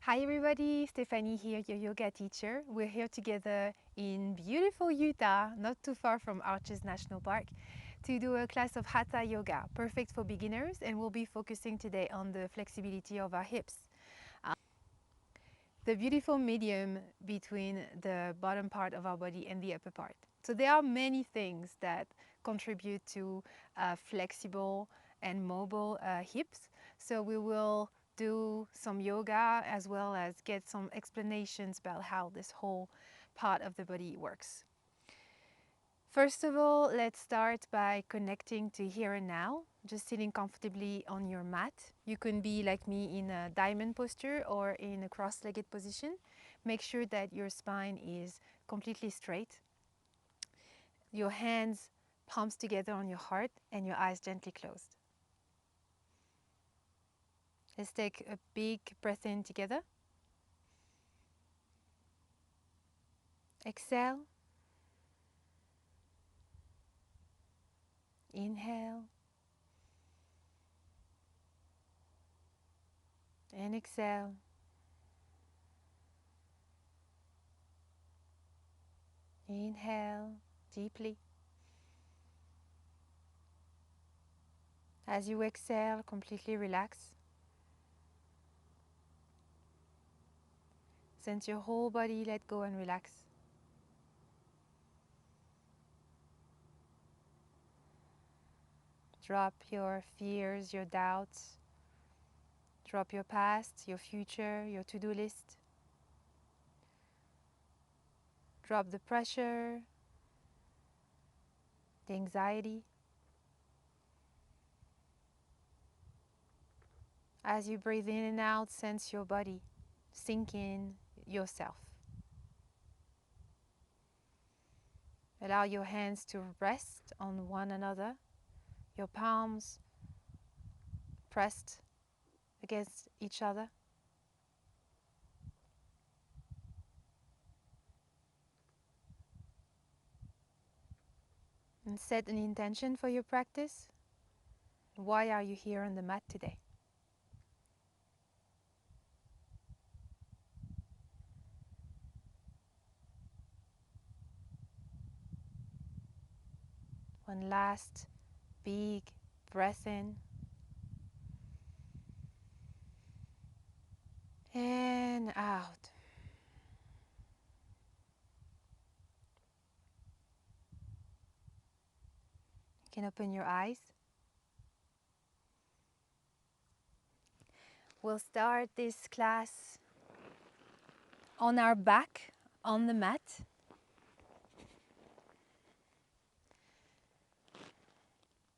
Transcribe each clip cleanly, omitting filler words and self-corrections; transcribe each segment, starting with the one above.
Hi everybody, Stephanie here, your yoga teacher. We're here together in beautiful Utah, not too far from Arches National Park, to do a class of Hatha Yoga, perfect for beginners, and we'll be focusing today on the flexibility of our hips. The beautiful medium between the bottom part of our body and the upper part. So there are many things that contribute to flexible and mobile hips. So we will do some yoga as well as get some explanations about how this whole part of the body works. First of all, let's start by connecting to here and now, just sitting comfortably on your mat. You can be like me in a diamond posture or in a cross-legged position. Make sure that your spine is completely straight. Your hands palms together on your heart and your eyes gently closed. Let's take a big breath in together. Exhale. Inhale. And exhale. Inhale deeply. As you exhale, completely relax. Sense your whole body let go and relax. Drop your fears, your doubts. Drop your past, your future, your to-do list. Drop the pressure, the anxiety. As you breathe in and out, sense your body. Sink in yourself. Allow your hands to rest on one another, your palms pressed against each other. And set an intention for your practice. Why are you here on the mat today? One last big breath in. And out. You can open your eyes. We'll start this class on our back, on the mat.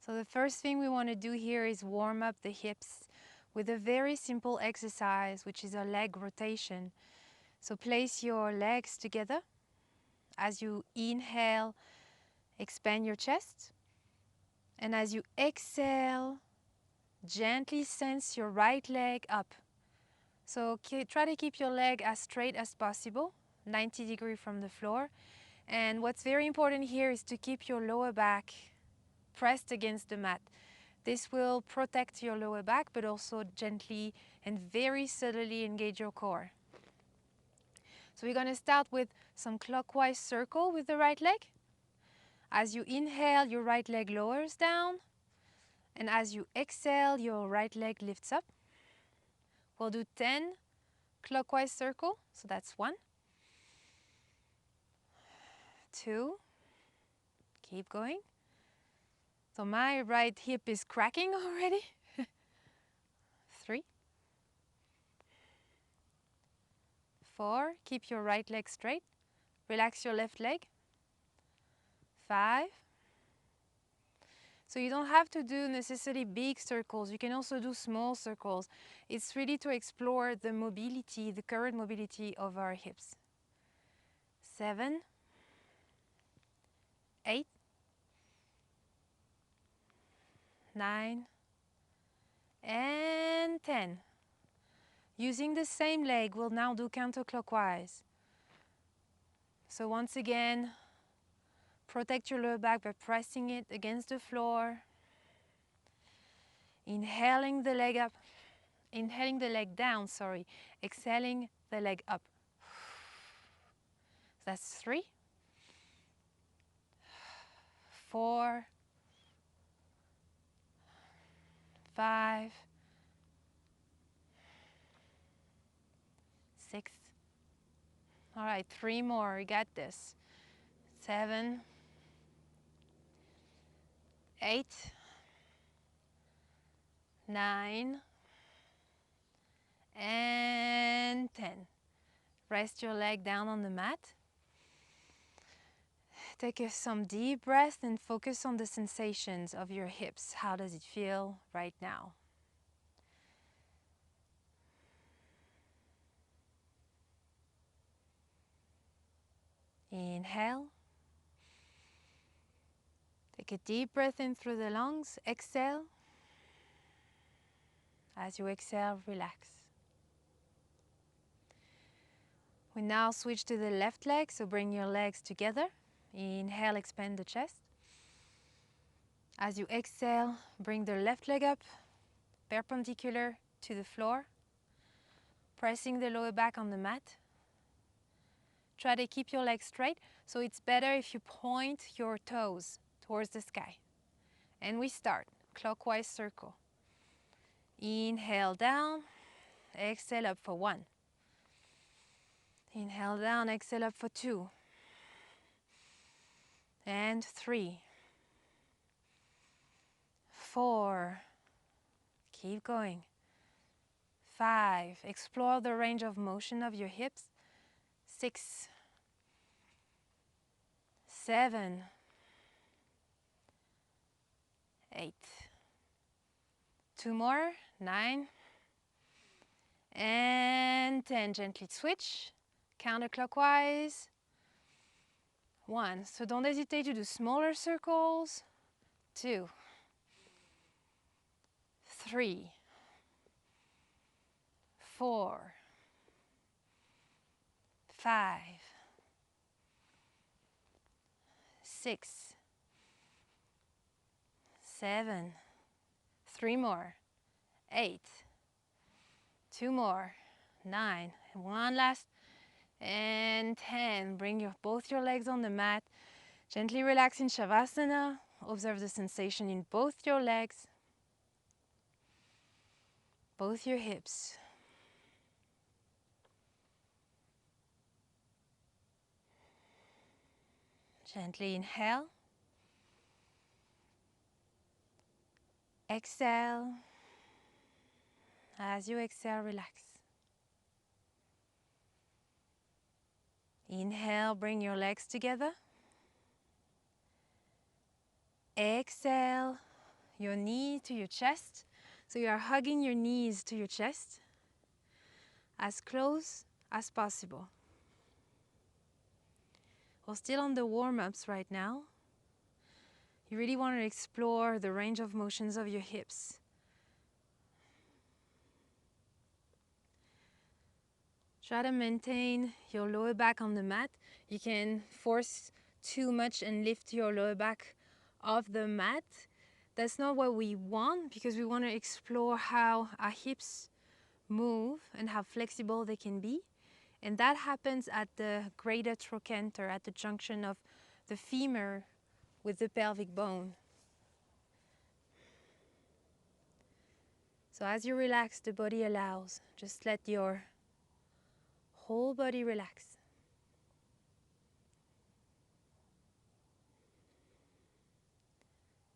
So the first thing we want to do here is warm up the hips with a very simple exercise, which is a leg rotation. So place your legs together. As you inhale, expand your chest. And as you exhale, gently sense your right leg up. So try to keep your leg as straight as possible, 90 degrees from the floor. And what's very important here is to keep your lower back pressed against the mat. This will protect your lower back, but also gently and very subtly engage your core. So we're going to start with some clockwise circle with the right leg. As you inhale, your right leg lowers down. And as you exhale, your right leg lifts up. We'll do 10 clockwise circle. So that's 1, 2, keep going. So my right hip is cracking already. 3, 4, keep your right leg straight. Relax your left leg. 5. So you don't have to do necessarily big circles. You can also do small circles. It's really to explore the mobility, the current mobility of our hips. 7, 8, 9, and 10. Using the same leg, we'll now do counterclockwise. So once again, protect your lower back by pressing it against the floor. Inhaling the leg up, inhaling the leg down, sorry, exhaling the leg up. That's 3, 4, 5, 6. All right, 3 more, you got this. 7, 8, 9, and 10. Rest your leg down on the mat. Take some deep breath and focus on the sensations of your hips. How does it feel right now? Inhale. Take a deep breath in through the lungs. Exhale. As you exhale, relax. We now switch to the left leg, so bring your legs together. Inhale, expand the chest. As you exhale, bring the left leg up, perpendicular to the floor, pressing the lower back on the mat. Try to keep your legs straight, so it's better if you point your toes towards the sky. And we start, clockwise circle. Inhale down, exhale up for 1. Inhale down, exhale up for 2. And 3. 4. Keep going. 5. Explore the range of motion of your hips. 6. 7. 8. 2 more. 9. And 10. Gently switch. Counterclockwise. 1. So don't hesitate to do smaller circles. 2. 3. 4. 5. 6. 7. 3 more. 8. 2 more. 9. And 1 last. And 10. Bring both your legs on the mat. Gently relax in Shavasana. Observe the sensation in both your legs, both your hips. Gently inhale. Exhale. As you exhale, relax. Inhale, bring your legs together. Exhale, your knee to your chest. So you are hugging your knees to your chest as close as possible. We're still on the warm-ups right now. You really want to explore the range of motions of your hips. Try to maintain your lower back on the mat. You can force too much and lift your lower back off the mat. That's not what we want, because we want to explore how our hips move and how flexible they can be. And that happens at the greater trochanter, at the junction of the femur with the pelvic bone. So as you relax, the body allows. Just let your whole body relax.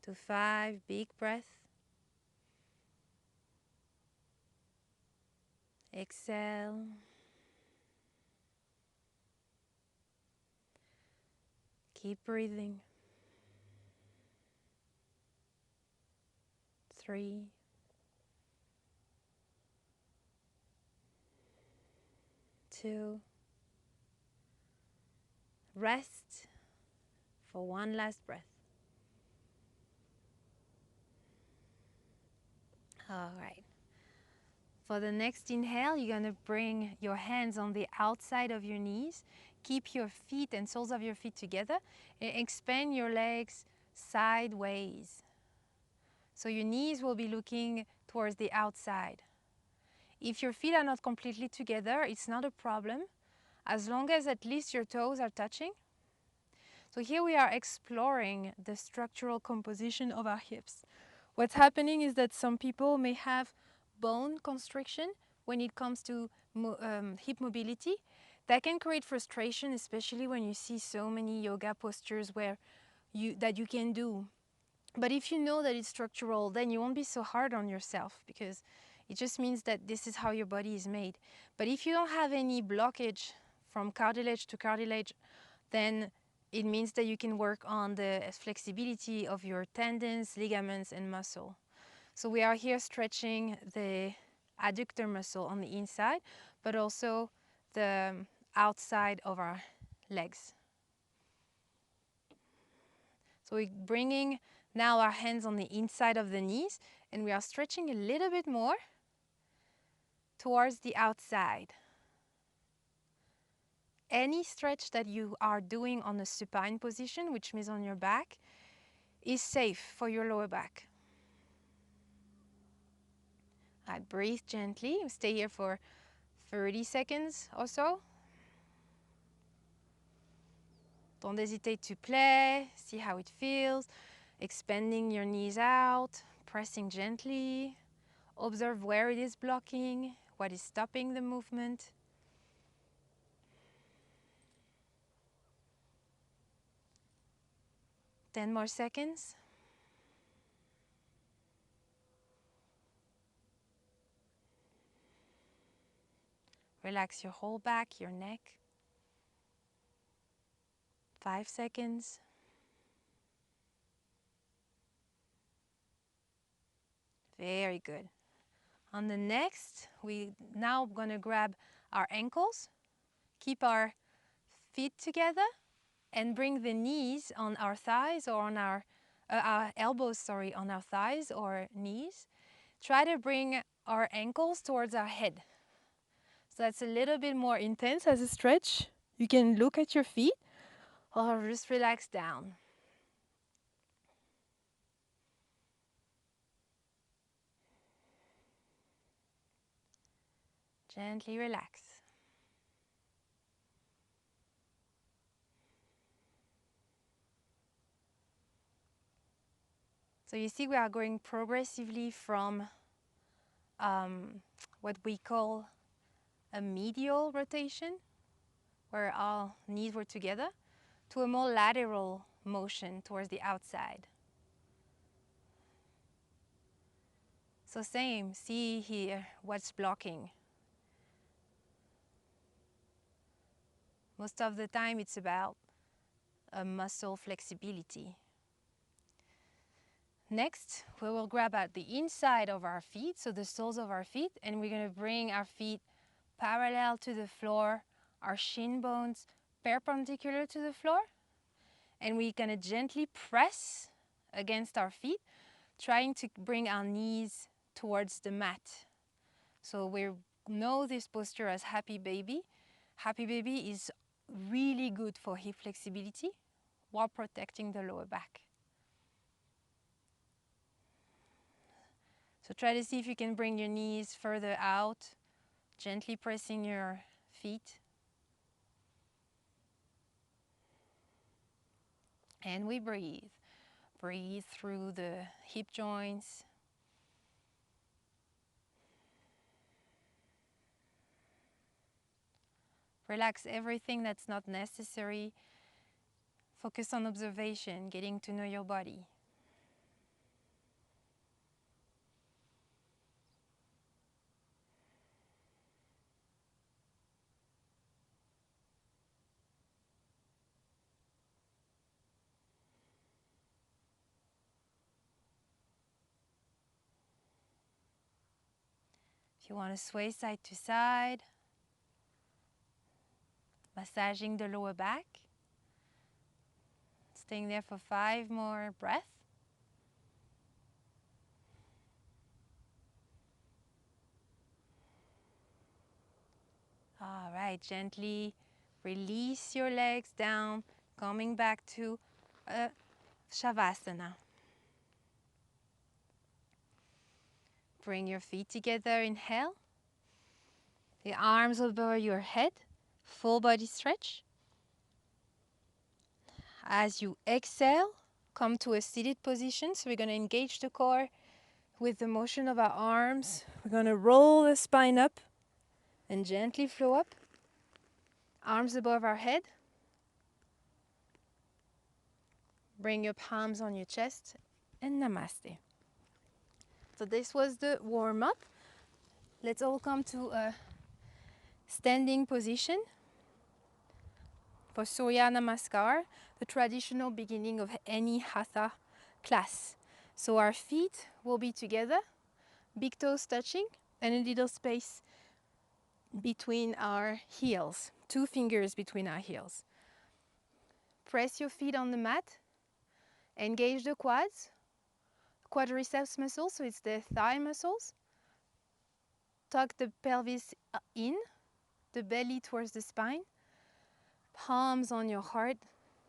To 5 big breaths. Exhale. Keep breathing. 3. 2. Rest for 1 last breath. All right. For the next inhale, you're going to bring your hands on the outside of your knees. Keep your feet and soles of your feet together and expand your legs sideways. So your knees will be looking towards the outside. If your feet are not completely together, it's not a problem, as long as at least your toes are touching. So here we are exploring the structural composition of our hips. What's happening is that some people may have bone constriction when it comes to hip mobility. That can create frustration, especially when you see so many yoga postures that you can do. But if you know that it's structural, then you won't be so hard on yourself, because it just means that this is how your body is made. But if you don't have any blockage from cartilage to cartilage, then it means that you can work on the flexibility of your tendons, ligaments, and muscle. So we are here stretching the adductor muscle on the inside, but also the outside of our legs. So we're bringing now our hands on the inside of the knees, and we are stretching a little bit more towards the outside. Any stretch that you are doing on a supine position, which means on your back, is safe for your lower back. I'd breathe gently. Stay here for 30 seconds or so. Don't hesitate to play. See how it feels. Expanding your knees out, pressing gently. Observe where it is blocking, what is stopping the movement. Ten more seconds. Relax your whole back, your neck. 5 seconds. Very good. On the next, we now going to grab our ankles, keep our feet together, and bring the knees on our thighs or on our elbows, on our thighs or knees. Try to bring our ankles towards our head. So that's a little bit more intense as a stretch. You can look at your feet or just relax down. Gently relax. So you see we are going progressively from what we call a medial rotation, where our knees were together, to a more lateral motion towards the outside. So same, see here what's blocking. Most of the time it's about a muscle flexibility. Next, we will grab at the inside of our feet, so the soles of our feet, and we're going to bring our feet parallel to the floor, our shin bones perpendicular to the floor, and we're going to gently press against our feet, trying to bring our knees towards the mat. So we know this posture as happy baby. Happy baby is really good for hip flexibility while protecting the lower back. So try to see if you can bring your knees further out, gently pressing your feet. And we breathe. Breathe through the hip joints. Relax everything that's not necessary. Focus on observation, getting to know your body. If you want to sway side to side, massaging the lower back. Staying there for 5 more breaths. All right, gently release your legs down, coming back to Shavasana. Bring your feet together, inhale. The arms over your head, full body stretch. As you exhale, come to a seated position. So we're going to engage the core with the motion of our arms. We're going to roll the spine up and gently flow up. Arms above our head. Bring your palms on your chest and namaste. So this was the warm-up. Let's all come to a standing position for Surya Namaskar, the traditional beginning of any hatha class. So our feet will be together, big toes touching, and a little space between our heels, 2 fingers between our heels. Press your feet on the mat, engage the quads, quadriceps muscles, so it's the thigh muscles. Tuck the pelvis in, the belly towards the spine, palms on your heart,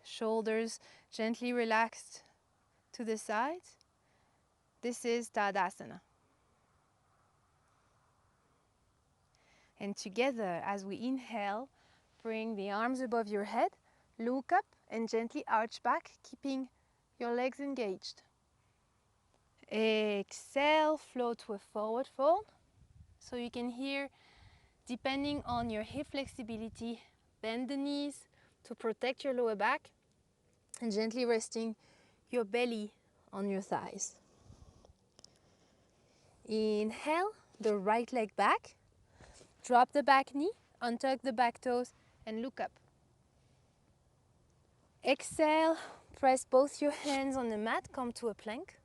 shoulders gently relaxed to the sides. This is Tadasana. And together, as we inhale, bring the arms above your head, look up and gently arch back, keeping your legs engaged. Exhale, flow to a forward fold. So you can hear, depending on your hip flexibility, bend the knees to protect your lower back and gently resting your belly on your thighs. Inhale, the right leg back. Drop the back knee, untuck the back toes and look up. Exhale, press both your hands on the mat, come to a plank.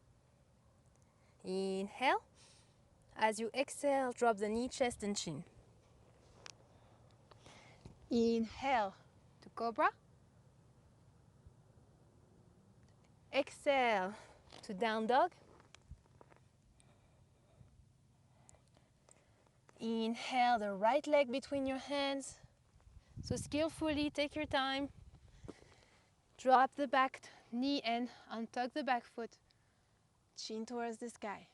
Inhale. As you exhale, drop the knee, chest and chin. Inhale to cobra. Exhale to down dog. Inhale the right leg between your hands. So skillfully take your time. Drop the back knee and untuck the back foot. Chin towards the sky.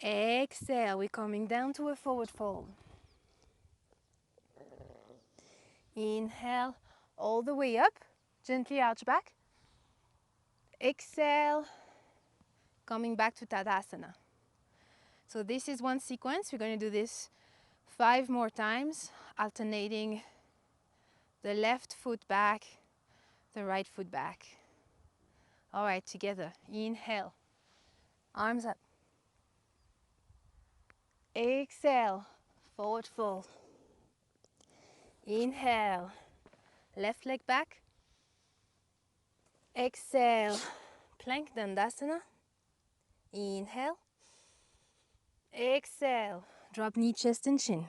Exhale, we're coming down to a forward fold. Inhale all the way up, gently arch back. Exhale, coming back to Tadasana. So this is one sequence. We're going to do this 5 more times, alternating the left foot back, the right foot back. All right, together. Inhale, arms up. Exhale, forward fold. Inhale, left leg back. Exhale, plank Dandasana. Inhale. Exhale, drop knee, chest and chin.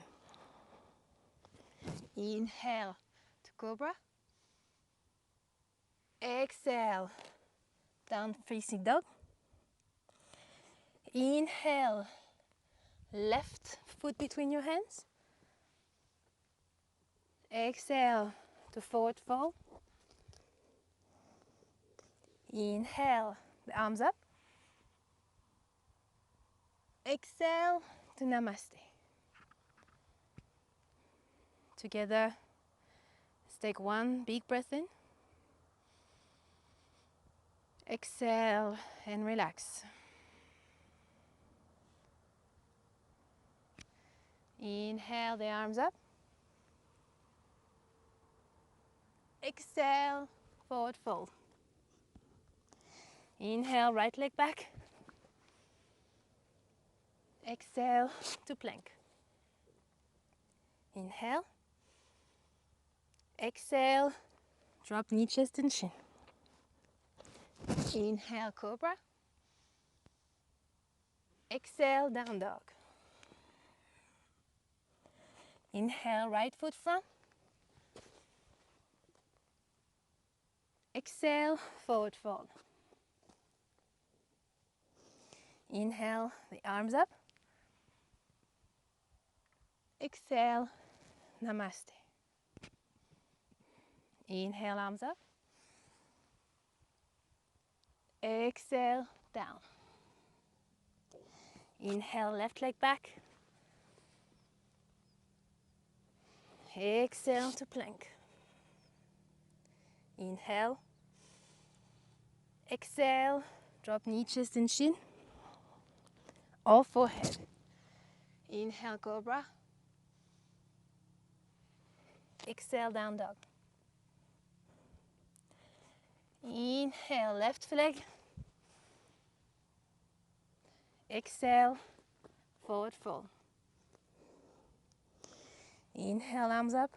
Inhale to cobra. Exhale, down facing dog. Inhale, left foot between your hands. Exhale to forward fold. Inhale, the arms up. Exhale to namaste. Together, let's take one big breath in. Exhale and relax. Inhale, the arms up. Exhale, forward fold. Inhale, right leg back. Exhale to plank. Inhale. Exhale, drop knee, chest and chin. Inhale, cobra. Exhale, down dog. Inhale, right foot front. Exhale, forward fold. Inhale, the arms up. Exhale, namaste. Inhale, arms up. Exhale, down. Inhale, left leg back. Exhale to plank. Inhale. Exhale. Drop knee, chest, and shin. Or forehead. Inhale, cobra. Exhale, down dog. Inhale, left leg. Exhale, forward fold. Inhale, arms up.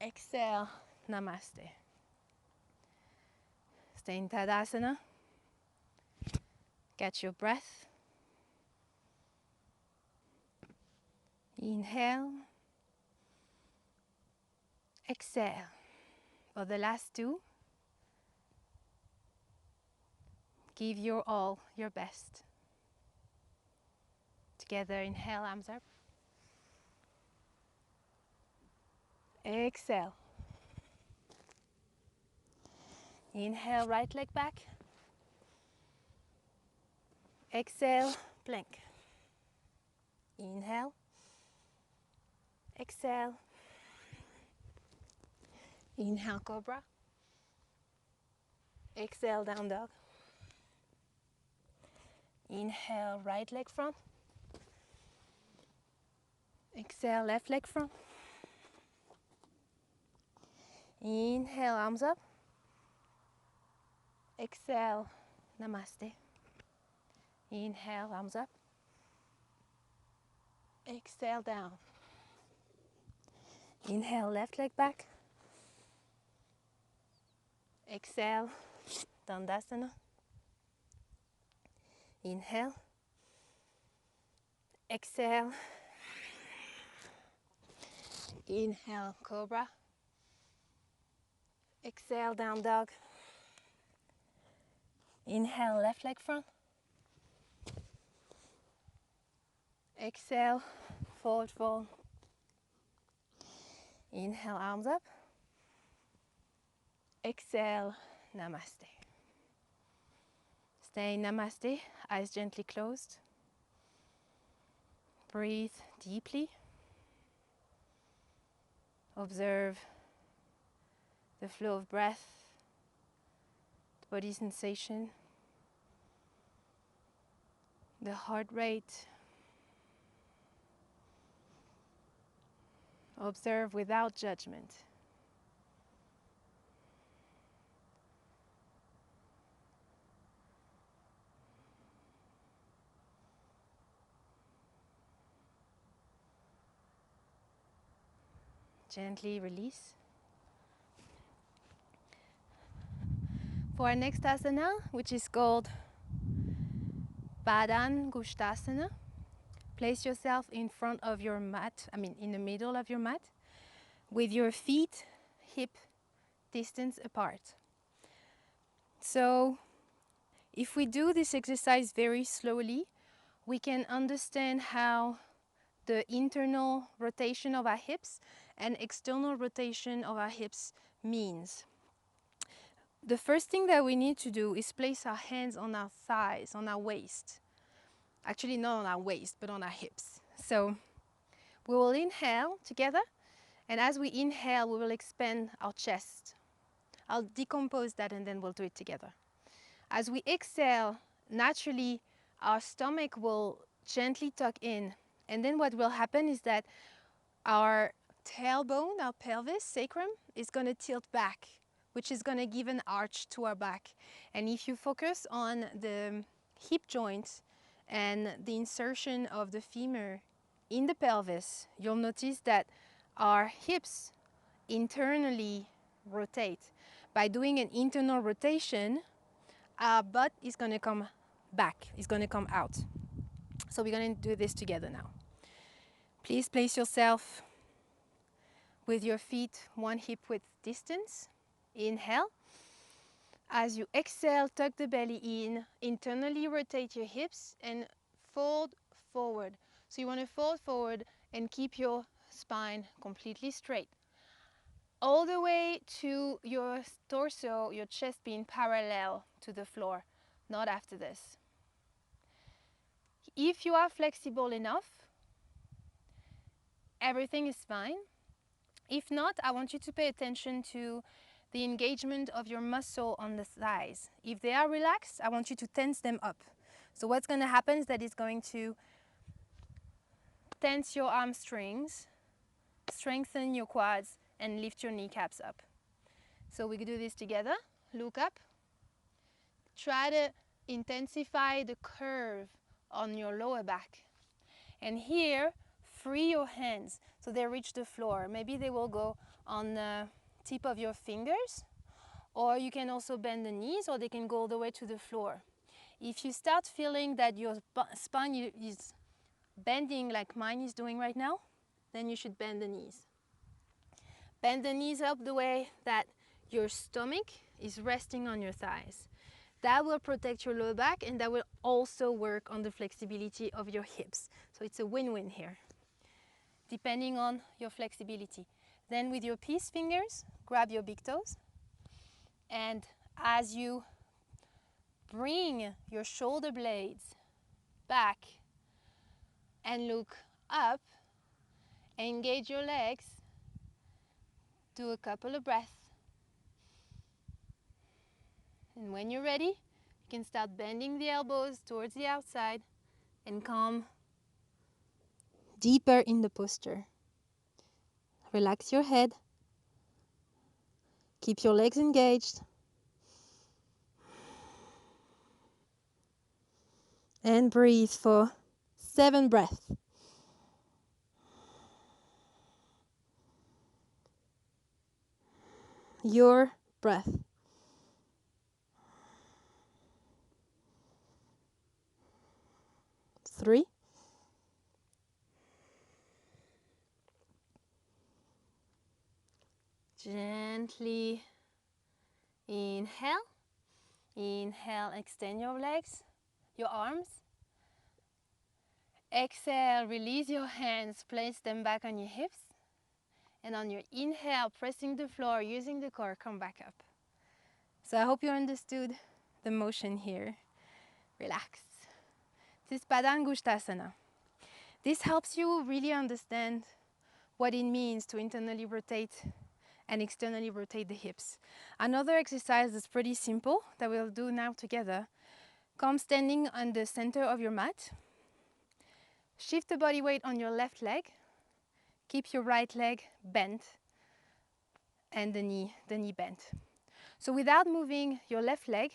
Exhale, namaste. Stay in Tadasana. Catch your breath. Inhale. Exhale. For the last two, give your all, your best. Together, inhale, arms up. Exhale. Inhale, right leg back. Exhale, plank. Inhale. Exhale. Inhale, cobra. Exhale, down dog. Inhale, right leg front. Exhale, left leg front. Inhale, arms up. Exhale, namaste. Inhale, arms up. Exhale, down. Inhale, left leg back. Exhale, Dandasana. Inhale. Exhale. Inhale, cobra. Exhale, down dog. Inhale, left leg front. Exhale, forward fold. Inhale, arms up. Exhale, namaste. Stay in namaste, eyes gently closed. Breathe deeply. Observe the flow of breath, the body sensation, the heart rate. Observe without judgment. Gently release. For our next asana, which is called Badan Gushtasana, place yourself in front of your mat, in the middle of your mat, with your feet hip distance apart. So if we do this exercise very slowly, we can understand how the internal rotation of our hips and external rotation of our hips means. The first thing that we need to do is place our hands on our thighs, on our waist. Actually, not on our waist, but on our hips. So we will inhale together, and as we inhale, we will expand our chest. I'll decompose that and then we'll do it together. As we exhale, naturally, our stomach will gently tuck in. And then what will happen is that our tailbone, our pelvis, sacrum, is going to tilt back, which is going to give an arch to our back. And if you focus on the hip joint and the insertion of the femur in the pelvis, you'll notice that our hips internally rotate. By doing an internal rotation, our butt is going to come back, is going to come out. So we're going to do this together now. Please place yourself with your feet one hip width distance. Inhale. As you exhale, tuck the belly in, internally rotate your hips and fold forward. So you want to fold forward and keep your spine completely straight. All the way to your torso, your chest being parallel to the floor, not after this. If you are flexible enough, everything is fine. If not, I want you to pay attention to the engagement of your muscle on the thighs. If they are relaxed, I want you to tense them up. So what's going to happen is that it's going to tense your hamstrings, strengthen your quads, and lift your kneecaps up. So we can do this together. Look up. Try to intensify the curve on your lower back. And here, free your hands so they reach the floor. Maybe they will go on the tip of your fingers, or you can also bend the knees, or they can go all the way to the floor. If you start feeling that your spine is bending like mine is doing right now, then you should bend the knees. Bend the knees up the way that your stomach is resting on your thighs. That will protect your lower back, and that will also work on the flexibility of your hips. So it's a win-win here, depending on your flexibility. Then with your peace fingers, grab your big toes, and as you bring your shoulder blades back and look up, engage your legs, do a couple of breaths. And when you're ready, you can start bending the elbows towards the outside and come deeper in the posture. Relax your head. Keep your legs engaged. And breathe for 7 breaths. Your breath. 3. Gently inhale. Inhale, extend your legs, your arms. Exhale, release your hands, place them back on your hips. And on your inhale, pressing the floor, using the core, come back up. So I hope you understood the motion here. Relax. This is Padangusthasana. This helps you really understand what it means to internally rotate and externally rotate the hips. Another exercise that's pretty simple that we'll do now together. Come standing on the center of your mat. Shift the body weight on your left leg. Keep your right leg bent and the knee bent. So without moving your left leg,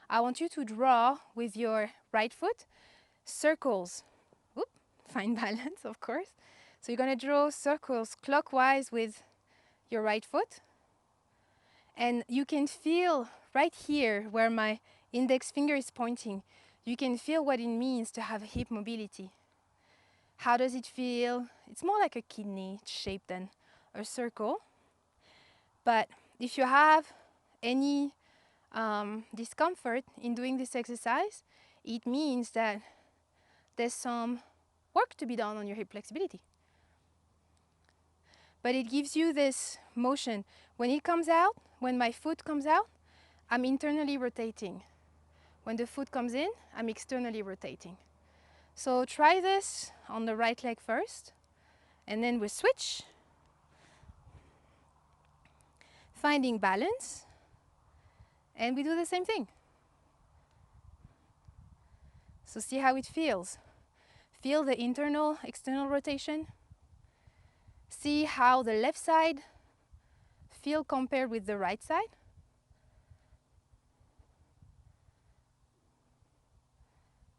I want you to draw with your right foot circles. Whoop, find balance, of course. So you're going to draw circles clockwise with your right foot. And you can feel right here where my index finger is pointing, you can feel what it means to have hip mobility. How does it feel? It's more like a kidney shape than a circle. But if you have any discomfort in doing this exercise, it means that there's some work to be done on your hip flexibility. But it gives you this motion. When it comes out, when my foot comes out, I'm internally rotating. When the foot comes in, I'm externally rotating. So try this on the right leg first, and then we switch. Finding balance, and we do the same thing. So see how it feels. Feel the internal, external rotation. See how the left side feel compared with the right side.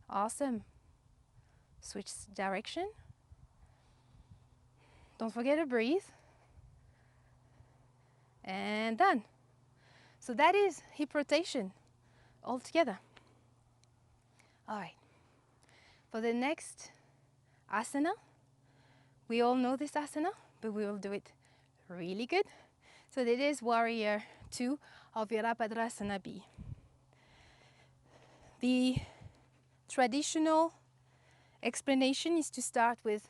Awesome. Switch direction. Don't forget to breathe. And done. So that is hip rotation all together. All right. For the next asana, we all know this asana, but we will do it really good. So that is Warrior 2 of Virabhadrasana B. The traditional explanation is to start with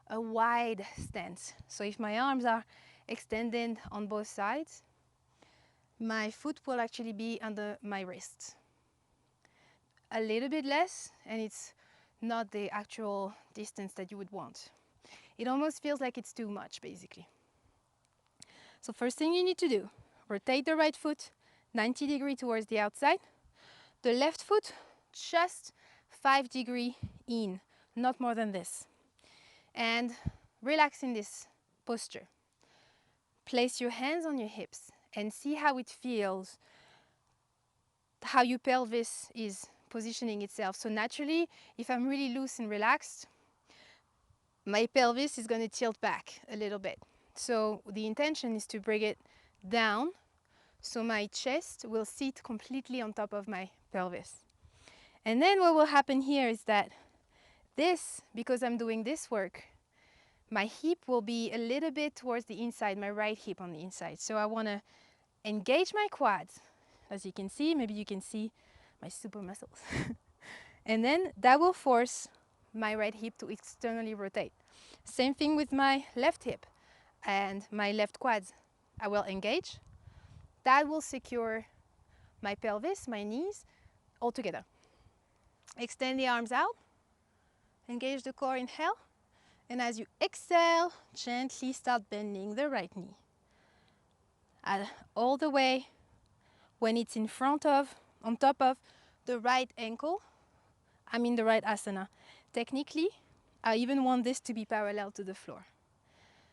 a wide stance. So if my arms are extended on both sides, my foot will actually be under my wrist. A little bit less, and it's not the actual distance that you would want. It almost feels like it's too much, basically. So first thing you need to do, rotate the right foot 90 degrees towards the outside. The left foot just 5 degrees in, not more than this. And relax in this posture. Place your hands on your hips and see how it feels, how your pelvis is positioning itself. So naturally, if I'm really loose and relaxed, my pelvis is going to tilt back a little bit. So the intention is to bring it down so my chest will sit completely on top of my pelvis. And then what will happen here is that this, because I'm doing this work, my hip will be a little bit towards the inside, my right hip on the inside. So I want to engage my quads. As you can see, maybe you can see my super muscles. And then that will force my right hip to externally rotate. Same thing with my left hip and my left quads. I will engage. That will secure my pelvis, my knees, all together. Extend the arms out. Engage the core, inhale. And as you exhale, gently start bending the right knee. All the way when it's in front of, on top of the right ankle, I'm in the right asana. Technically, I even want this to be parallel to the floor.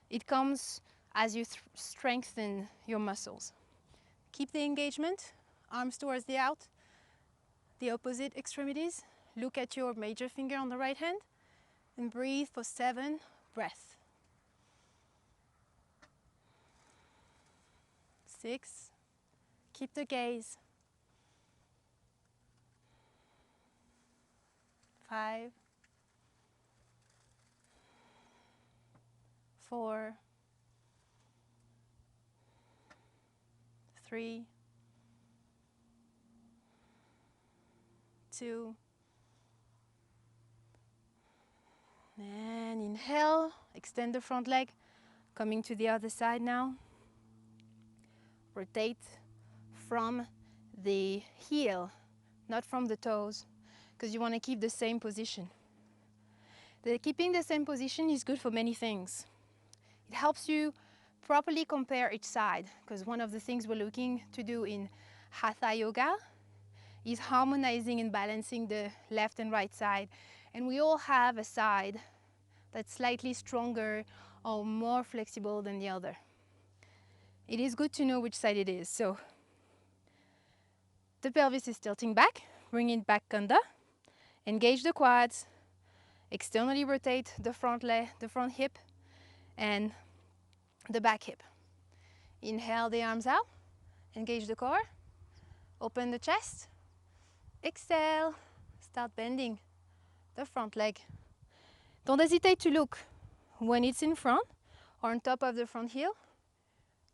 It comes as you strengthen your muscles. Keep the engagement, arms towards the out, the opposite extremities. Look at your major finger on the right hand and breathe for 7 breaths. 6, keep the gaze. 5, 4, 3, 2, and inhale, extend the front leg, coming to the other side now. Rotate from the heel, not from the toes, because you want to keep the same position. Keeping the same position is good for many things. It helps you properly compare each side, because one of the things we're looking to do in Hatha Yoga is harmonizing and balancing the left and right side. And we all have a side that's slightly stronger or more flexible than the other. It is good to know which side it is. So the pelvis is tilting back, bring it back under, engage the quads, externally rotate the front leg, the front hip, and the back hip. Inhale the arms out, engage the core, open the chest, exhale, start bending the front leg. Don't hesitate to look when it's in front or on top of the front heel.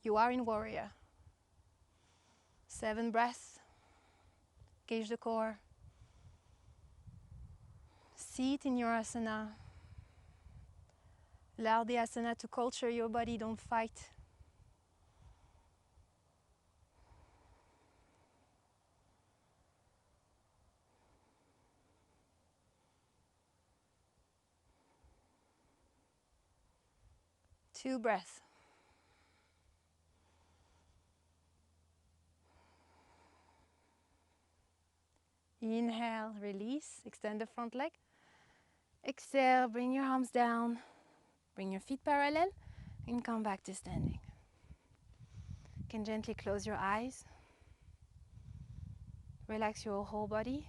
You are in warrior. 7 breaths, engage the core, sit in your asana. Allow the asana to culture your body, don't fight. Two breaths. Inhale, release, extend the front leg. Exhale, bring your arms down, bring your feet parallel, and come back to standing. You can gently close your eyes. Relax your whole body.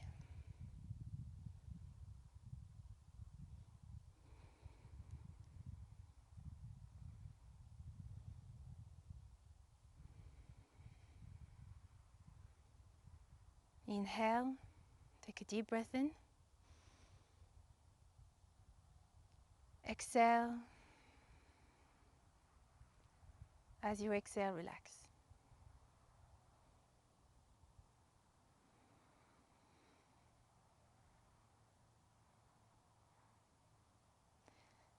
Inhale, take a deep breath in. Exhale. As you exhale, relax.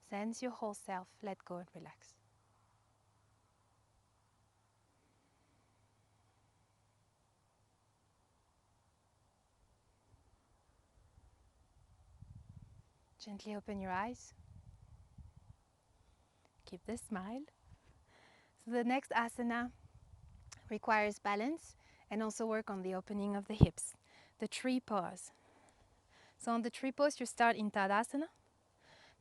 Sense your whole self, let go and relax. Gently open your eyes. Keep the smile. So the next asana requires balance and also work on the opening of the hips. The tree pose. So on the tree pose, you start in Tadasana.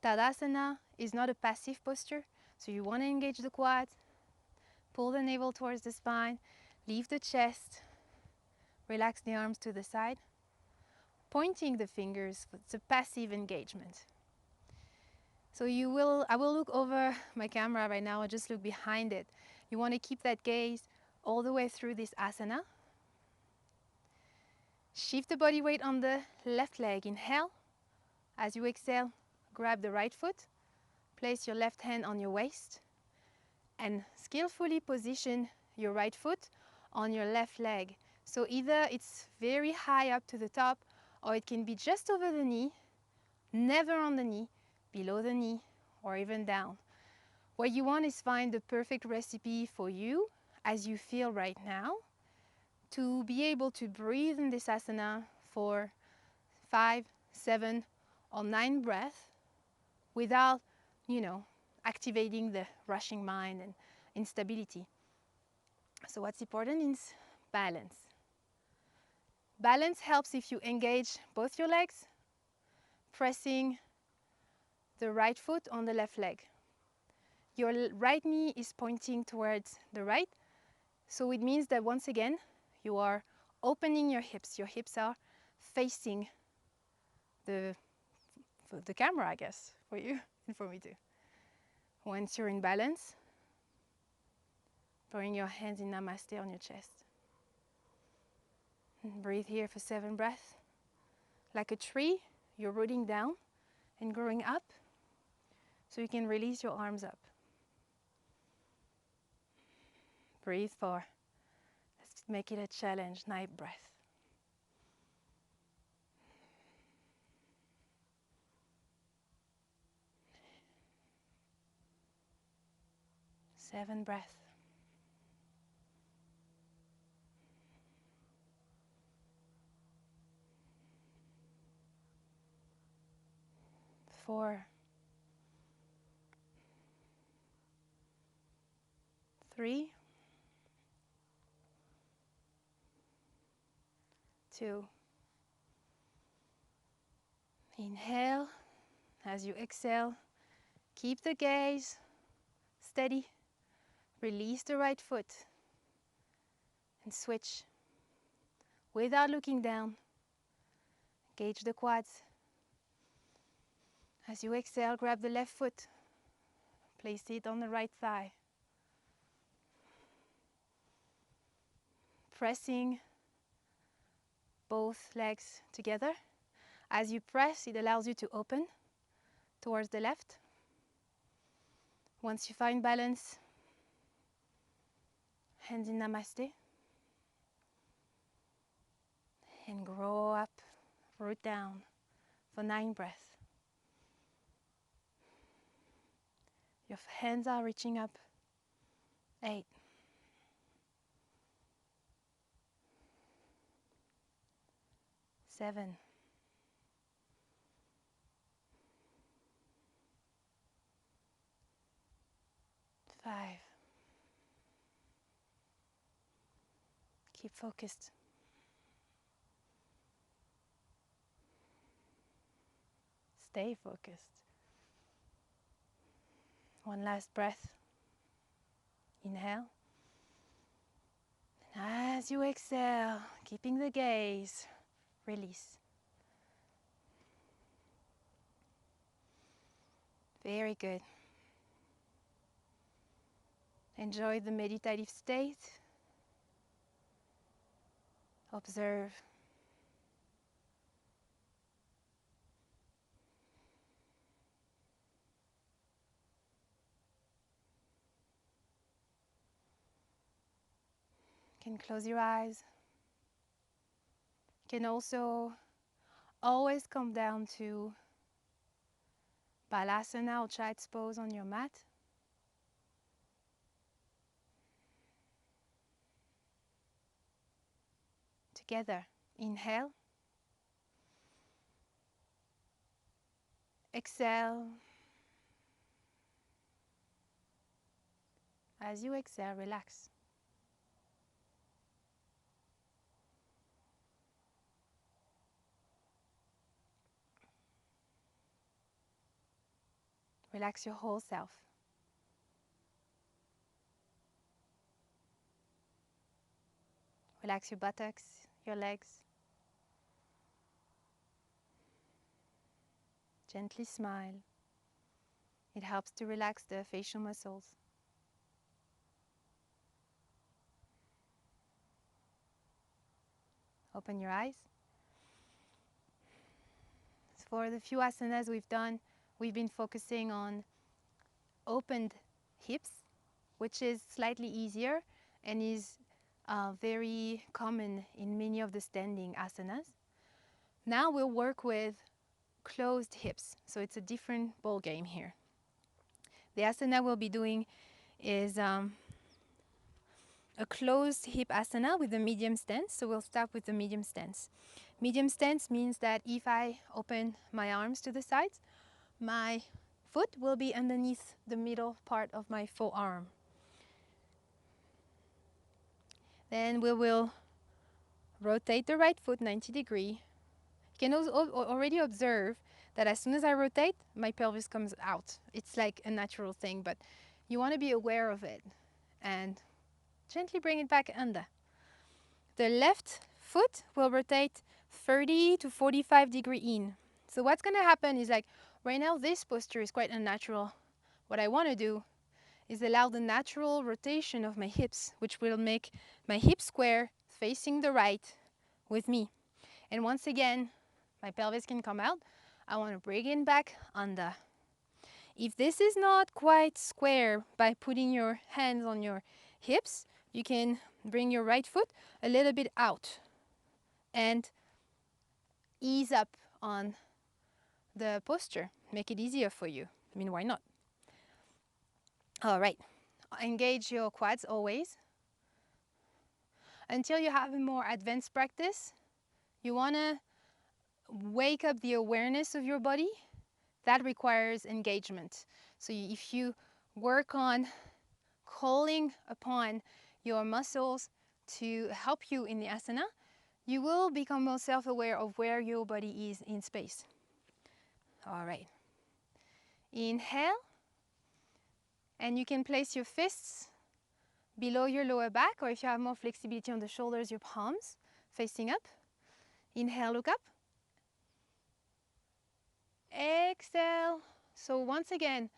Tadasana is not a passive posture, so you want to engage the quads, pull the navel towards the spine, leave the chest, relax the arms to the side. Pointing the fingers, it's a passive engagement. So I will look over my camera right now and just look behind it. You want to keep that gaze all the way through this asana. Shift the body weight on the left leg. Inhale. As you exhale, grab the right foot. Place your left hand on your waist and skillfully position your right foot on your left leg. So either it's very high up to the top or it can be just over the knee, never on the knee, below the knee, or even down. What you want is find the perfect recipe for you as you feel right now to be able to breathe in this asana for 5, 7, or 9 breaths without, activating the rushing mind and instability. So what's important is balance. Balance helps if you engage both your legs, pressing the right foot on the left leg. Your right knee is pointing towards the right, so it means that once again, you are opening your hips. Your hips are facing the camera, I guess, for you and for me too. Once you're in balance, bring your hands in Namaste on your chest. And breathe here for 7 breaths. Like a tree, you're rooting down and growing up, so you can release your arms up. Breathe for, let's make it a challenge, 9 breaths. 7 breaths. 4, 3, 2. Inhale. As you exhale, keep the gaze steady. Release the right foot and switch without looking down. Engage the quads. As you exhale, grab the left foot. Place it on the right thigh. Pressing both legs together. As you press, it allows you to open towards the left. Once you find balance, hands in Namaste. And grow up, root down for 9 breaths. Your hands are reaching up. 8. 7. 5. Keep focused. 'Stay focused. One last breath. Inhale. And as you exhale, keeping the gaze, release. Very good. Enjoy the meditative state. Observe. You can close your eyes. You can also always come down to Balasana or Child's Pose on your mat. Together, inhale. Exhale. As you exhale, relax. Relax your whole self. Relax your buttocks, your legs. Gently smile. It helps to relax the facial muscles. Open your eyes. For the few asanas we've done, we've been focusing on opened hips, which is slightly easier and is very common in many of the standing asanas. Now we'll work with closed hips, so it's a different ball game here. The asana we'll be doing is a closed hip asana with a medium stance, so we'll start with the medium stance. Medium stance means that if I open my arms to the sides, my foot will be underneath the middle part of my forearm. Then we will rotate the right foot 90 degrees. You can already observe that as soon as I rotate, my pelvis comes out. It's like a natural thing, but you want to be aware of it and gently bring it back under. The left foot will rotate 30 to 45 degrees in. So what's going to happen is, like right now this posture is quite unnatural. What I want to do is allow the natural rotation of my hips, which will make my hip square facing the right with me. And once again, my pelvis can come out. I want to bring it back under. If this is not quite square, by putting your hands on your hips, you can bring your right foot a little bit out and ease up on the posture. Make it easier for you. I mean, why not? All right. Engage your quads always. Until you have a more advanced practice, you want to wake up the awareness of your body. That requires engagement. So if you work on calling upon your muscles to help you in the asana, you will become more self-aware of where your body is in space. All right. Inhale, and you can place your fists below your lower back, or if you have more flexibility on the shoulders, your palms facing up. Inhale, look up. Exhale. So once again,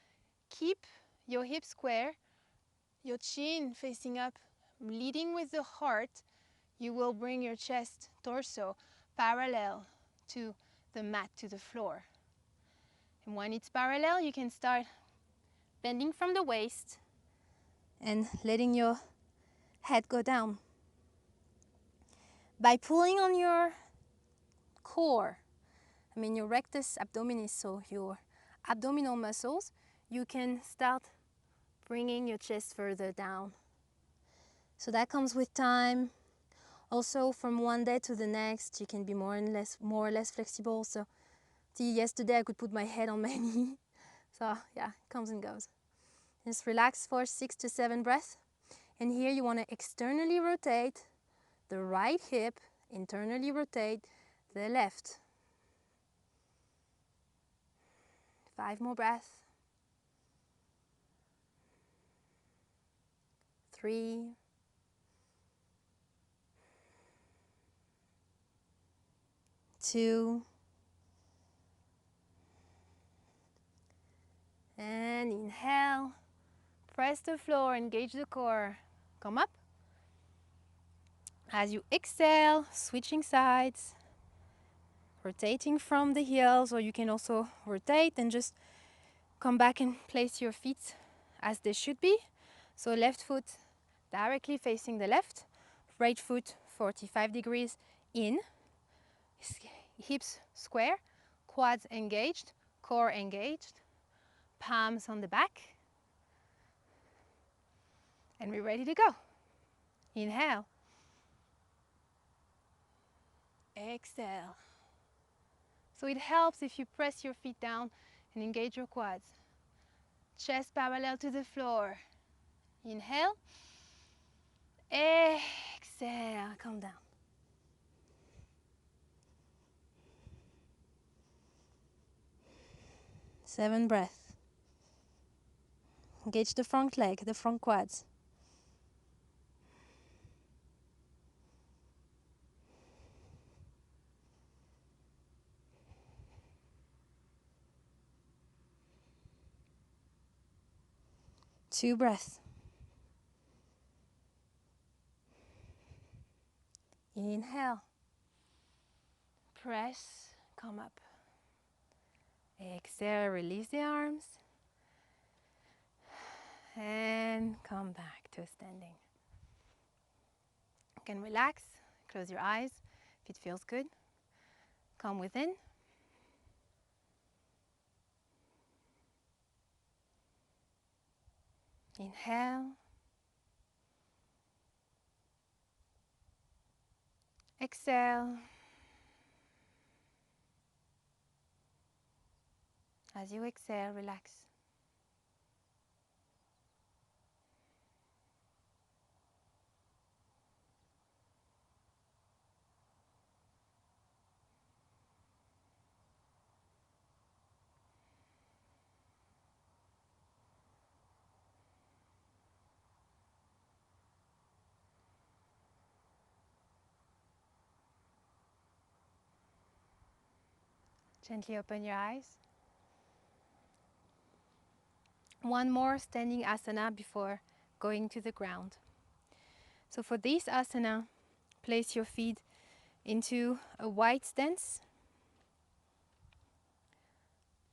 keep your hips square, your chin facing up, leading with the heart. You will bring your chest, torso parallel to the mat, to the floor. And when it's parallel, you can start bending from the waist and letting your head go down. By pulling on your core, your rectus abdominis, so your abdominal muscles, you can start bringing your chest further down. So that comes with time. Also, from one day to the next, you can be more or less flexible. So yesterday I could put my head on my knee. So yeah, it comes and goes. Just relax for 6 to 7 breaths. And here you want to externally rotate the right hip, internally rotate the left. 5 more breaths. 3. 2. And inhale. Press the floor, engage the core. Come up. As you exhale, switching sides, rotating from the heels, or you can also rotate and just come back and place your feet as they should be. So left foot directly facing the left, right foot 45 degrees in, hips square, quads engaged, core engaged, palms on the back. And we're ready to go. Inhale. Exhale. So it helps if you press your feet down and engage your quads. Chest parallel to the floor. Inhale. Exhale. Calm down. Seven breaths. Engage the front leg, the front quads. Two breaths. Inhale. Press, come up. Exhale, release the arms. And come back to standing. You can relax, close your eyes if it feels good. Come within. Inhale. Exhale. As you exhale, relax. Gently open your eyes. One more standing asana before going to the ground. So for this asana, place your feet into a wide stance.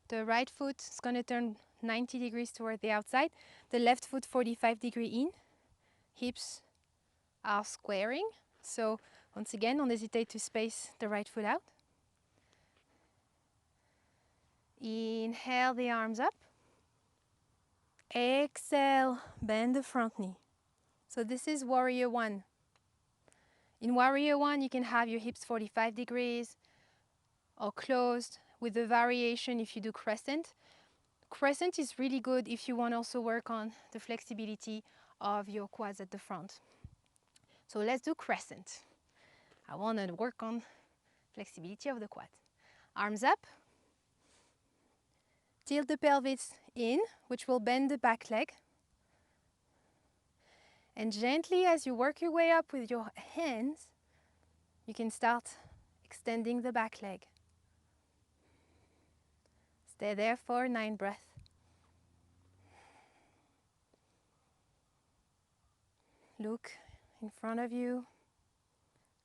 The right foot is going to turn 90 degrees toward the outside. The left foot 45 degrees in. Hips are squaring. So once again, don't hesitate to space the right foot out. Inhale the arms up. Exhale, bend the front knee. So this is warrior one. In warrior one, you can have your hips 45 degrees or closed with the variation if you do crescent. Crescent is really good if you want to also work on the flexibility of your quads at the front. So let's do crescent. I want to work on flexibility of the quad. Arms up. Tilt the pelvis in, which will bend the back leg. And gently, as you work your way up with your hands, you can start extending the back leg. Stay there for 9 breaths. Look in front of you.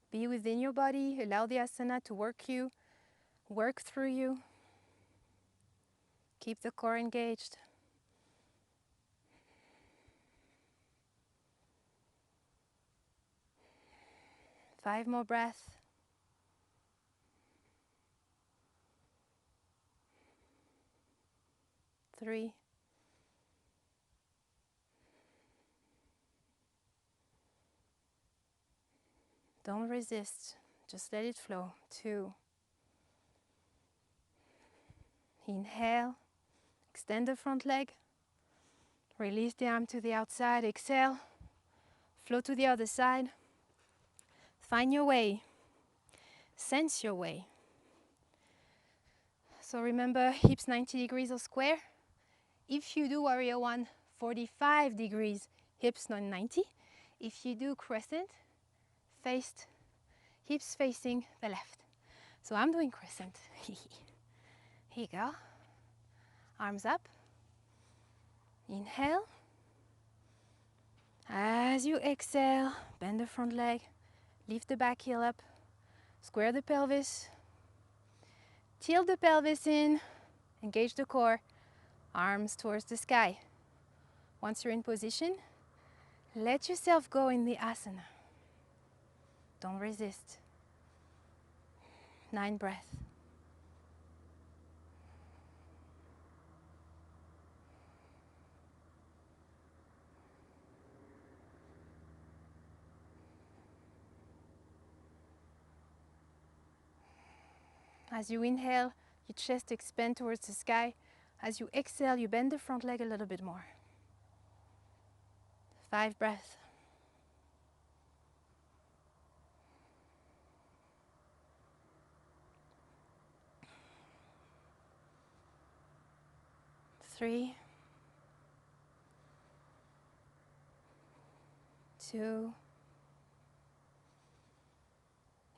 Be within your body. Allow the asana to work through you. Keep the core engaged. Five more breaths. 3. Don't resist. Just let it flow. 2. Inhale. Extend the front leg. Release the arm to the outside. Exhale. Flow to the other side. Find your way. Sense your way. So remember, hips 90 degrees or square. If you do warrior one, 45 degrees, hips not 90. If you do crescent, hips facing the left. So I'm doing crescent. Here you go. Arms up. Inhale. As you exhale, bend the front leg. Lift the back heel up. Square the pelvis. Tilt the pelvis in. Engage the core. Arms towards the sky. Once you're in position, let yourself go in the asana. Don't resist. 9 breaths. As you inhale, your chest expands towards the sky. As you exhale, you bend the front leg a little bit more. 5 breaths. Three, two,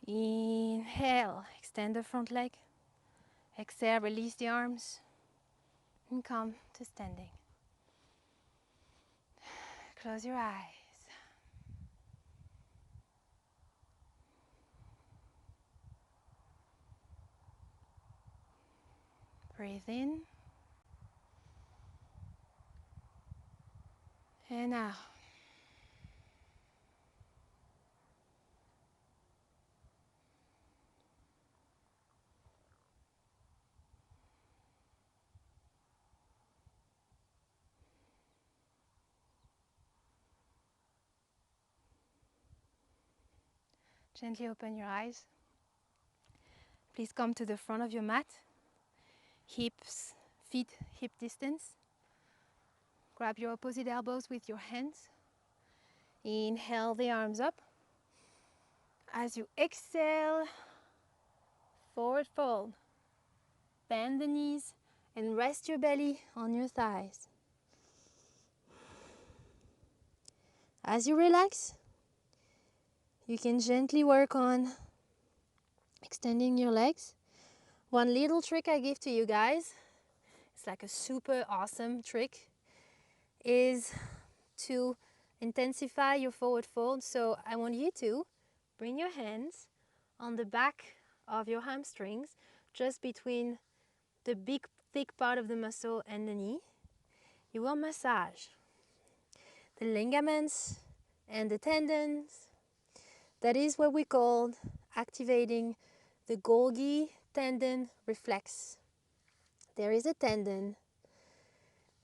inhale, extend the front leg. Exhale, release the arms and come to standing. Close your eyes. Breathe in and out. Gently open your eyes. Please come to the front of your mat. Hips, feet, hip distance. Grab your opposite elbows with your hands. Inhale the arms up. As you exhale, forward fold. Bend the knees and rest your belly on your thighs. As you relax, you can gently work on extending your legs. One little trick I give to you guys, it's like a super awesome trick, is to intensify your forward fold. So I want you to bring your hands on the back of your hamstrings, just between the big thick part of the muscle and the knee. You will massage the ligaments and the tendons. That is what we call activating the Golgi tendon reflex. There is a tendon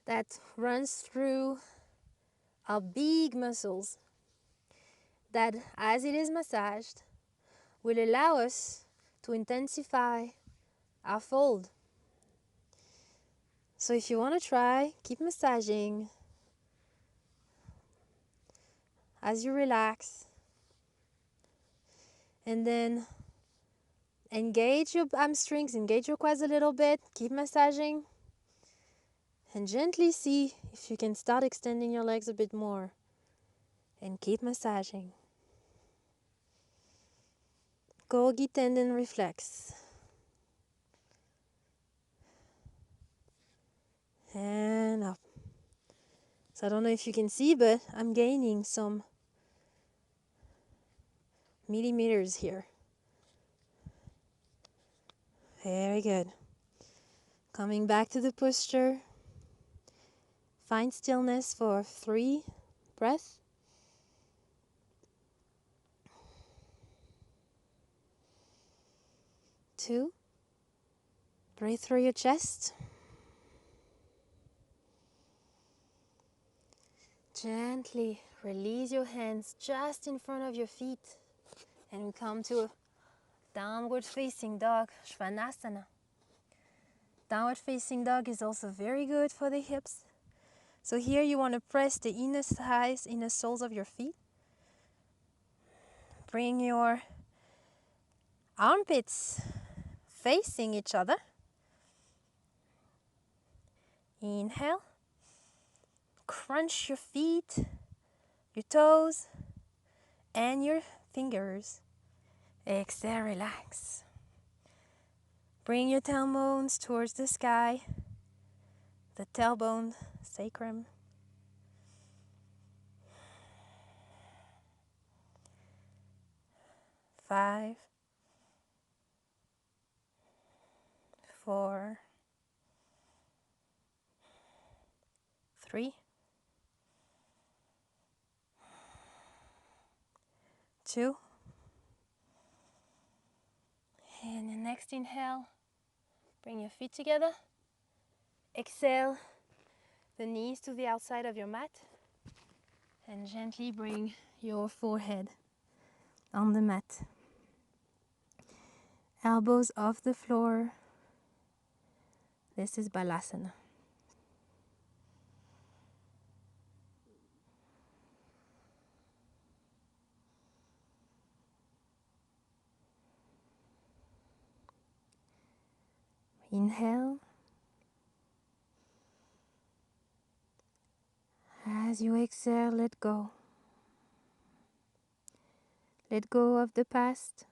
that runs through our big muscles that, as it is massaged, will allow us to intensify our fold. So if you want to try, keep massaging as you relax, and then engage your hamstrings, engage your quads a little bit, keep massaging, and gently see if you can start extending your legs a bit more, and keep massaging. Golgi tendon reflex. And up. So I don't know if you can see, but I'm gaining some millimeters here. Very good. Coming back to the posture. Find stillness for 3 breaths. 2. Breathe through your chest. Gently release your hands just in front of your feet and come to a downward facing dog, Svanasana. Downward facing dog is also very good for the hips. So here you want to press the inner thighs, inner soles of your feet. Bring your armpits facing each other. Inhale. Crunch your feet, your toes, and your fingers. Exhale, relax. Bring your tailbones towards the sky, the tailbone sacrum. Five, 4, 3, 2. And the next inhale, bring your feet together. Exhale, the knees to the outside of your mat. And gently bring your forehead on the mat. Elbows off the floor. This is Balasana. Inhale. As you exhale, let go. Let go of the past.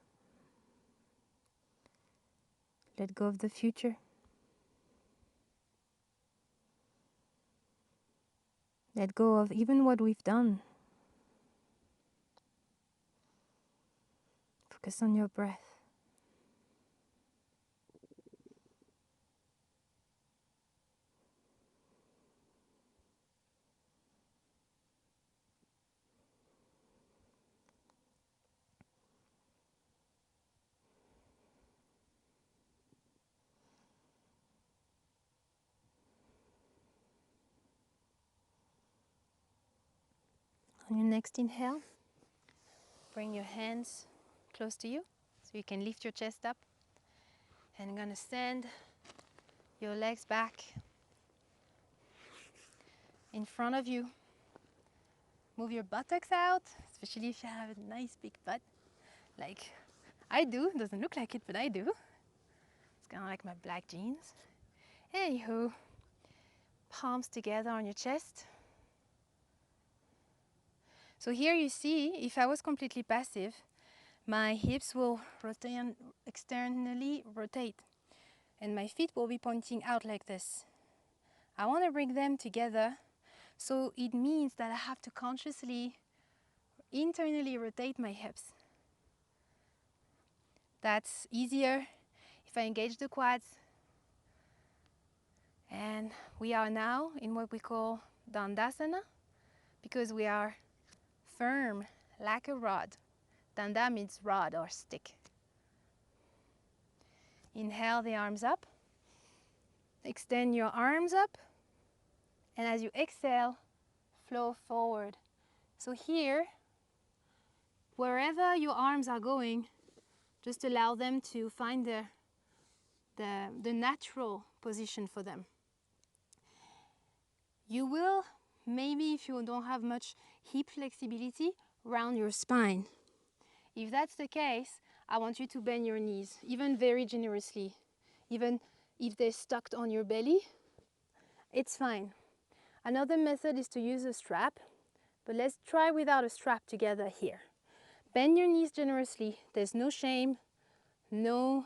Let go of the future. Let go of even what we've done. Focus on your breath. On your next inhale, bring your hands close to you so you can lift your chest up. And I'm gonna stand your legs back in front of you. Move your buttocks out, especially if you have a nice big butt, like I do. Doesn't look like it, but I do. It's kind of like my black jeans. Anywho, palms together on your chest. So here you see, if I was completely passive, my hips will rotate, externally rotate, and my feet will be pointing out like this. I want to bring them together, so it means that I have to consciously, internally rotate my hips. That's easier if I engage the quads. And we are now in what we call Dandasana, because we are firm like a rod. Danda means rod or stick. Inhale the arms up. Extend your arms up. And as you exhale, flow forward. So here, wherever your arms are going, just allow them to find the natural position for them. You will, maybe if you don't have much hip flexibility, round your spine. If that's the case, I want you to bend your knees, even very generously. Even if they're stuck on your belly, it's fine. Another method is to use a strap, but let's try without a strap together here. Bend your knees generously. There's no shame, no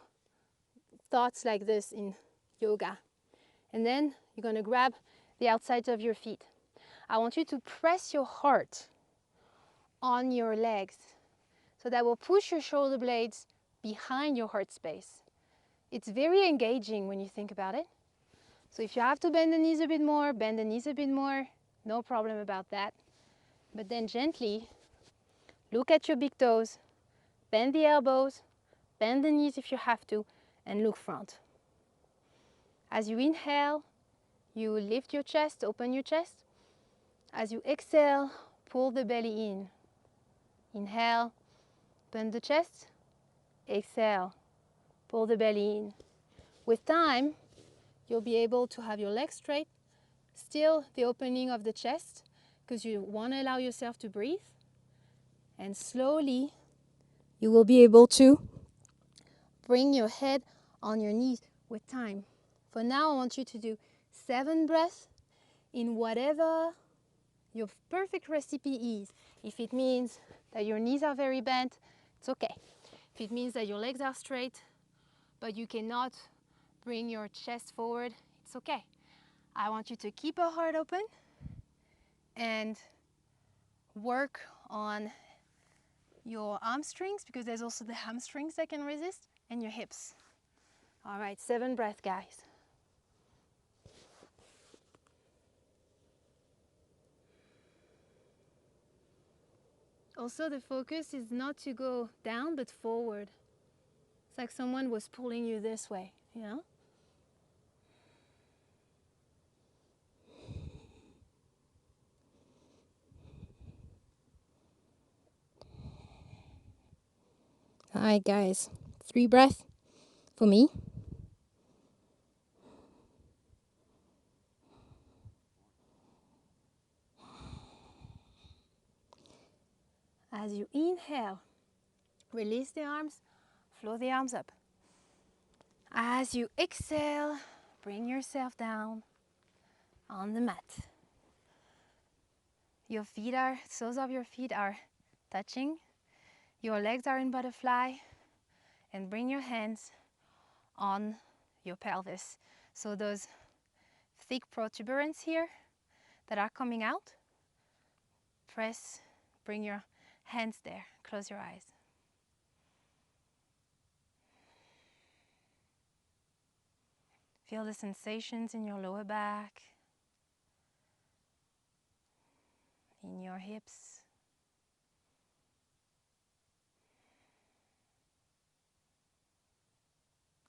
thoughts like this in yoga. And then you're going to grab the outsides of your feet. I want you to press your heart on your legs, so that will push your shoulder blades behind your heart space. It's very engaging when you think about it. So if you have to bend the knees a bit more, bend the knees a bit more, no problem about that. But then gently look at your big toes, bend the elbows, bend the knees if you have to, and look front. As you inhale, you lift your chest, open your chest. As you exhale, pull the belly in. Inhale, bend the chest. Exhale, pull the belly in. With time, you'll be able to have your legs straight, still the opening of the chest, because you want to allow yourself to breathe. And slowly, you will be able to bring your head on your knees with time. For now, I want you to do 7 breaths in whatever your perfect recipe is. If it means that your knees are very bent, it's okay. If it means that your legs are straight, but you cannot bring your chest forward, it's okay. I want you to keep your heart open and work on your hamstrings, because there's also the hamstrings that can resist, and your hips. All right, 7 breaths, guys. Also, the focus is not to go down, but forward. It's like someone was pulling you this way, you know? All right, guys. 3 breaths for me. As you inhale, release the arms, flow the arms up. As you exhale, bring yourself down on the mat. Soles of your feet are touching. Your legs are in butterfly, and bring your hands on your pelvis. So those thick protuberance here that are coming out, bring your hands there. Close your eyes. Feel the sensations in your lower back, in your hips.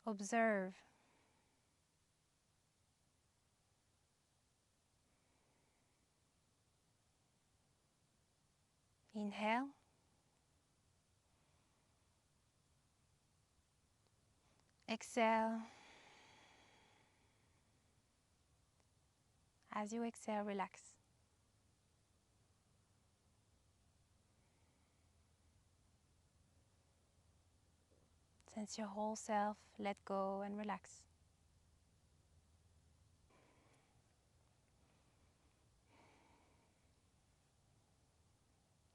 Observe. Inhale. Exhale. As you exhale, relax. Sense your whole self, let go and relax.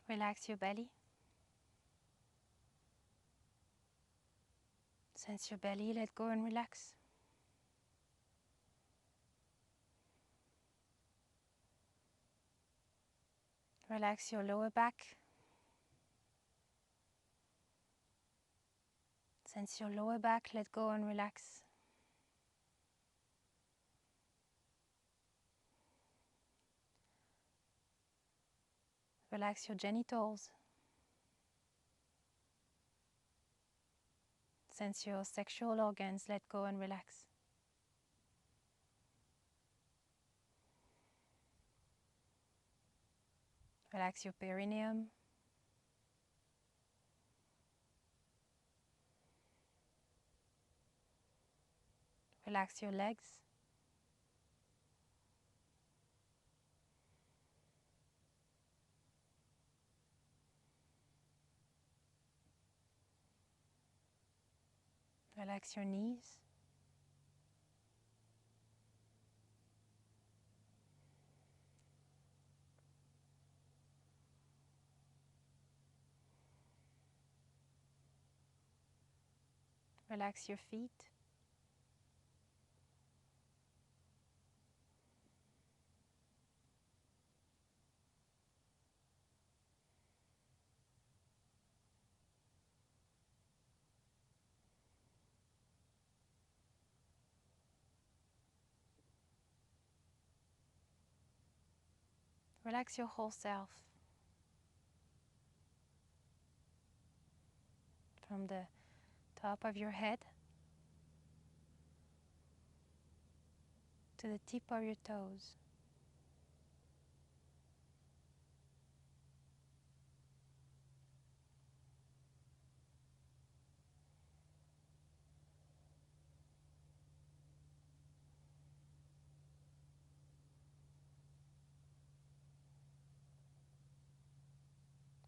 Relax your belly. Sense your belly, let go and relax. Relax your lower back. Sense your lower back, let go and relax. Relax your genitals. Sense your sexual organs, let go and relax. Relax your perineum. Relax your legs. Relax your knees. Relax your feet. Relax your whole self. From the top of your head to the tip of your toes.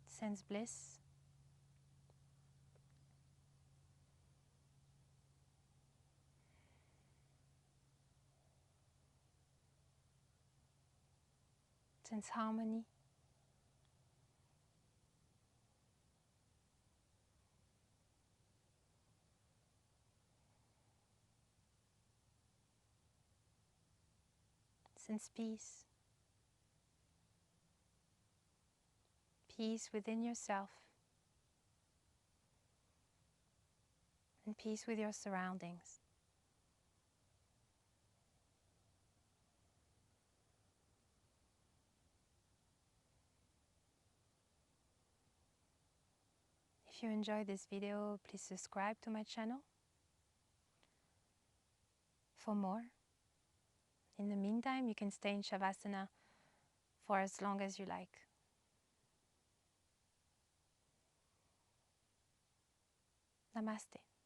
Sense bliss. Sense harmony. Sense peace. Peace within yourself. And peace with your surroundings. If you enjoyed this video, please subscribe to my channel for more. In the meantime, you can stay in Shavasana for as long as you like. Namaste.